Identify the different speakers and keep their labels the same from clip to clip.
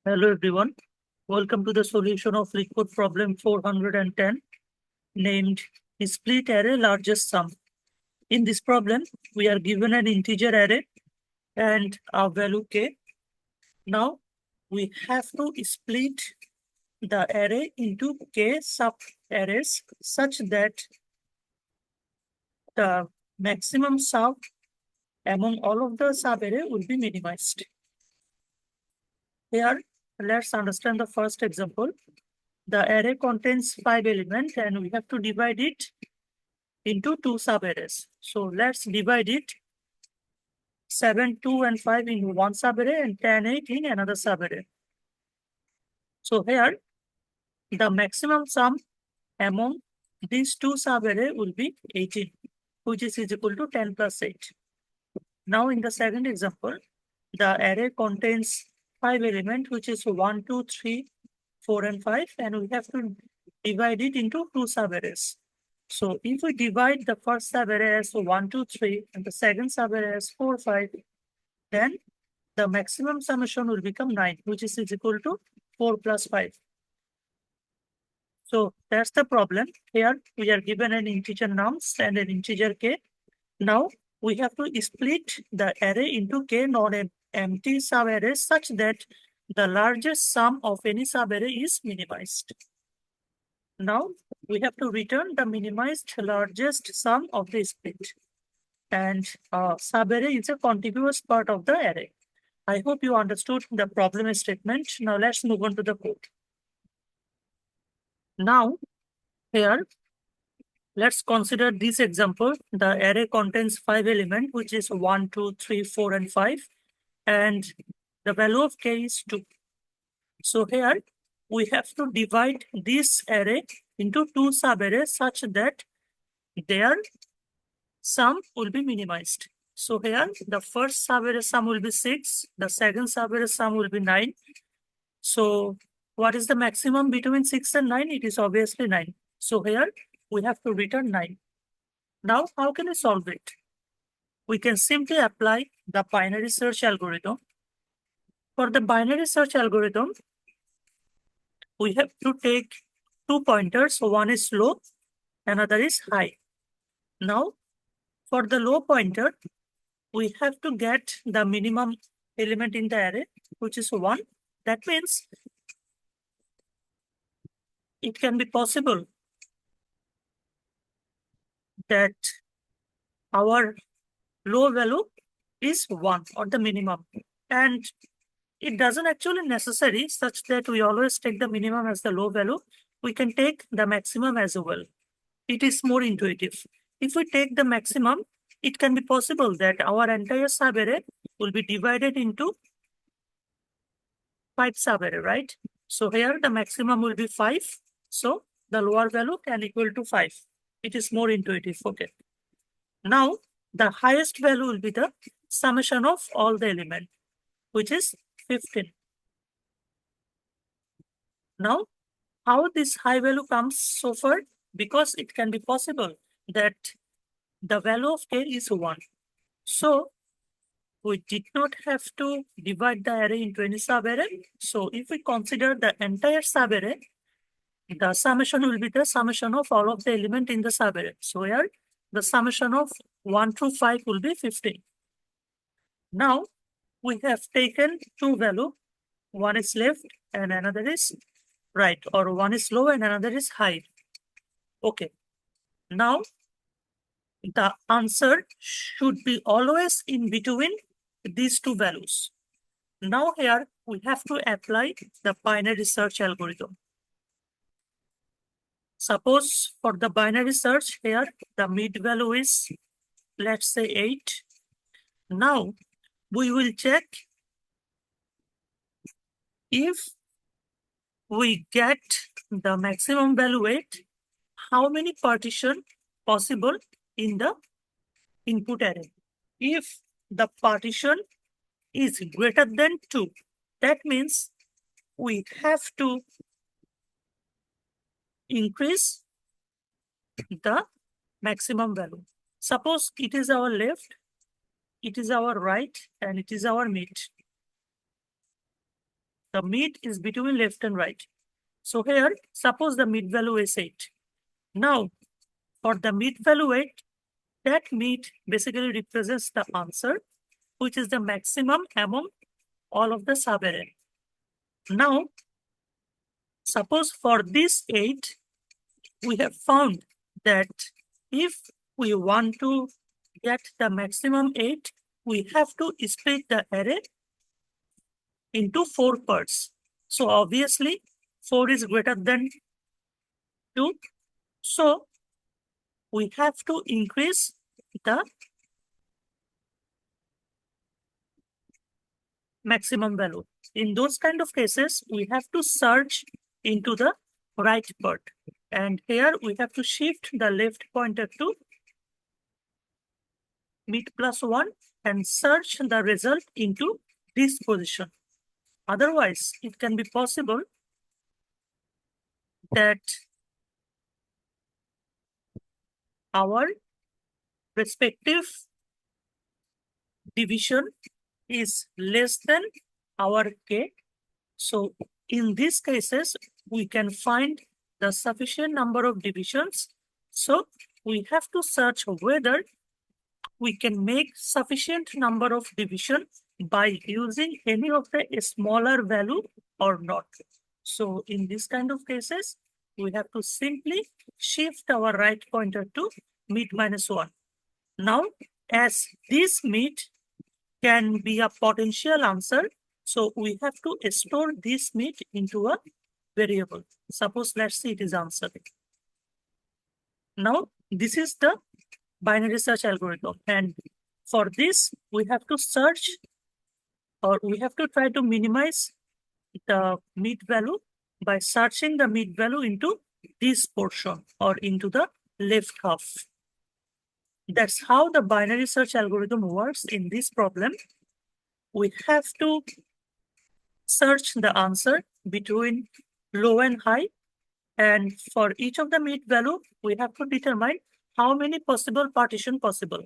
Speaker 1: Hello everyone. Welcome to the solution of LeetCode problem 410 named Split Array Largest Sum. In this problem, we are given an integer array and a value k. Now, we have to split the array into k sub-arrays such that the maximum sum among all of the sub-array will be minimized. Here, let's understand the first example. The array contains 5 elements and we have to divide it into 2 sub-arrays. So let's divide it 7, 2 and 5 in one sub-array and 10, 8 in another sub-array. So here the maximum sum among these 2 sub-array will be 18, which is equal to 10 plus 8. Now in the second example, the array contains 5 elements, which is 1, 2, 3, 4 and 5, and we have to divide it into 2 sub-arrays. So if we divide the first sub-array as 1, 2, 3 and the second sub-array as 4, 5, then the maximum summation will become 9, which is equal to 4 plus 5. So that's the problem. Here we are given an integer nums and an integer k. Now we have to split the array into k non-empty sub-arrays such that the largest sum of any sub-array is minimized. Now we have to return the minimized largest sum of the split. And sub-array is a contiguous part of the array. I hope you understood the problem statement. Now let's move on to the code. Now here, let's consider this example. The array contains 5 elements, which is 1, 2, 3, 4, and 5. And the value of k is 2. So here we have to divide this array into 2 sub-arrays such that their sum will be minimized. So here the first sub-array sum will be 6, the second sub-array sum will be 9. So what is the maximum between 6 and 9? It is obviously 9. So here we have to return 9. Now how can we solve it? We can simply apply the binary search algorithm. For the binary search algorithm, we have to take 2 pointers. So one is low, another is high. Now for the low pointer, we have to get the minimum element in the array, which is 1. That means it can be possible that our low value is 1 or the minimum. And it doesn't actually necessary such that we always take the minimum as the low value. We can take the maximum as well. It is more intuitive. If we take the maximum, it can be possible that our entire sub-array will be divided into 5 sub-array, right? So here the maximum will be 5. So the lower value can equal to 5. It is more intuitive. Okay. Now the highest value will be the summation of all the elements, which is 15. Now, how this high value comes so far? Because it can be possible that the value of k is 1. So we did not have to divide the array into any sub-array. So if we consider the entire sub-array, the summation will be the summation of all of the elements in the sub-array. So here, the summation of 1 through 5 will be 15. Now, we have taken 2 values. One is left and another is right, or one is low and another is high. Okay. Now, the answer should be always in between these 2 values. Now here we have to apply the binary search algorithm. Suppose for the binary search here, the mid value is, let's say 8. Now we will check if we get the maximum value 8, how many partition possible in the input array. If the partition is greater than 2, that means we have to increase the maximum value. Suppose it is our left, it is our right, and it is our mid. The mid is between left and right. So here, suppose the mid value is 8. Now, for the mid value 8, that mid basically represents the answer, which is the maximum among all of the subarray. Now, suppose for this 8, we have found that if we want to get the maximum 8, we have to split the array into 4 parts. So obviously, 4 is greater than 2. So we have to increase the maximum value. In those kind of cases, we have to search into the right part. And here we have to shift the left pointer to mid plus 1 and search the result into this position. Otherwise, it can be possible that our respective division is less than our k. So in these cases, we can find the sufficient number of divisions. So we have to search whether we can make sufficient number of division by using any of the smaller value or not. So in this kind of cases, we have to simply shift our right pointer to mid minus 1. Now, as this mid can be a potential answer, so we have to store this mid into a variable. Suppose let's say it is answer. Now, this is the binary search algorithm. And for this, we have to search, or we have to try to minimize the mid value by searching the mid value into this portion or into the left half. That's how the binary search algorithm works in this problem. We have to search the answer between low and high. And for each of the mid value, we have to determine how many possible partition possible.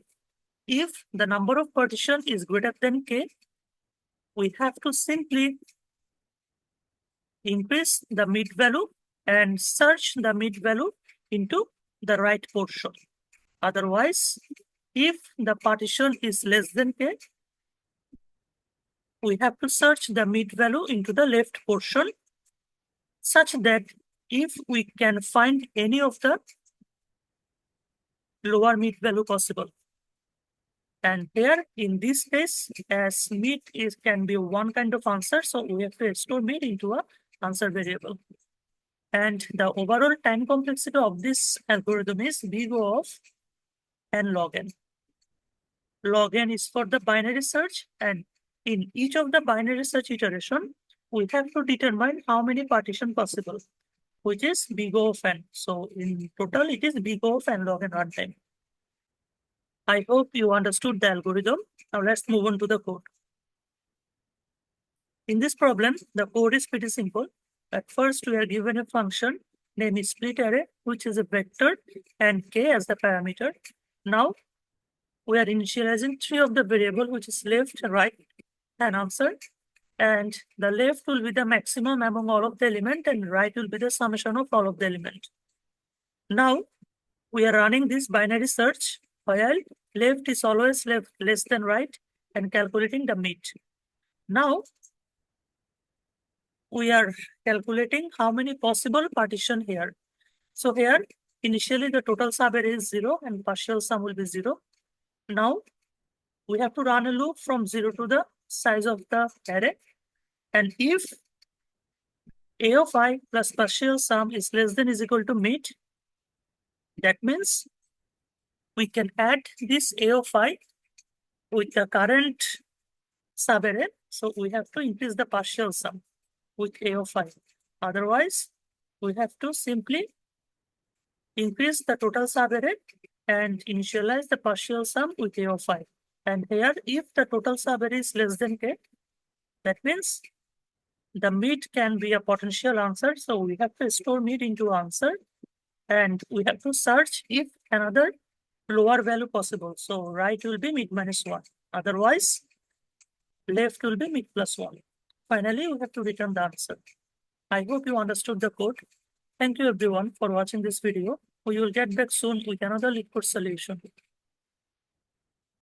Speaker 1: If the number of partition is greater than k, we have to simply increase the mid value and search the mid value into the right portion. Otherwise, if the partition is less than k, we have to search the mid value into the left portion such that if we can find any of the lower mid value possible. And here in this case, as mid can be one kind of answer, so we have to store mid into a answer variable. And the overall time complexity of this algorithm is big O of n log n. Log n is for the binary search, and in each of the binary search iteration, we have to determine how many partition possible, which is big O of n. So in total, it is big O of n log n runtime. I hope you understood the algorithm. Now let's move on to the code. In this problem, the code is pretty simple. At first, we are given a function named split array, which is a vector, and k as the parameter. Now, we are initializing 3 of the variable, which is left, right, and answer. And the left will be the maximum among all of the element, and right will be the summation of all of the element. Now, we are running this binary search while left is always left less than right and calculating the mid. Now, we are calculating how many possible partition here. So here, initially the total subarray is 0 and partial sum will be 0. Now, we have to run a loop from 0 to the size of the array. And if a of I plus partial sum is less than is equal to mid, that means we can add this a of I with the current subarray. So we have to increase the partial sum with a of I. Otherwise, we have to simply increase the total subarray and initialize the partial sum with a of I. And here, if the total subarray is less than k, that means the mid can be a potential answer. So we have to store mid into answer, and we have to search if another lower value possible. So right will be mid minus 1. Otherwise, left will be mid plus 1. Finally, we have to return the answer. I hope you understood the code. Thank you everyone for watching this video. We will get back soon with another LeetCode solution.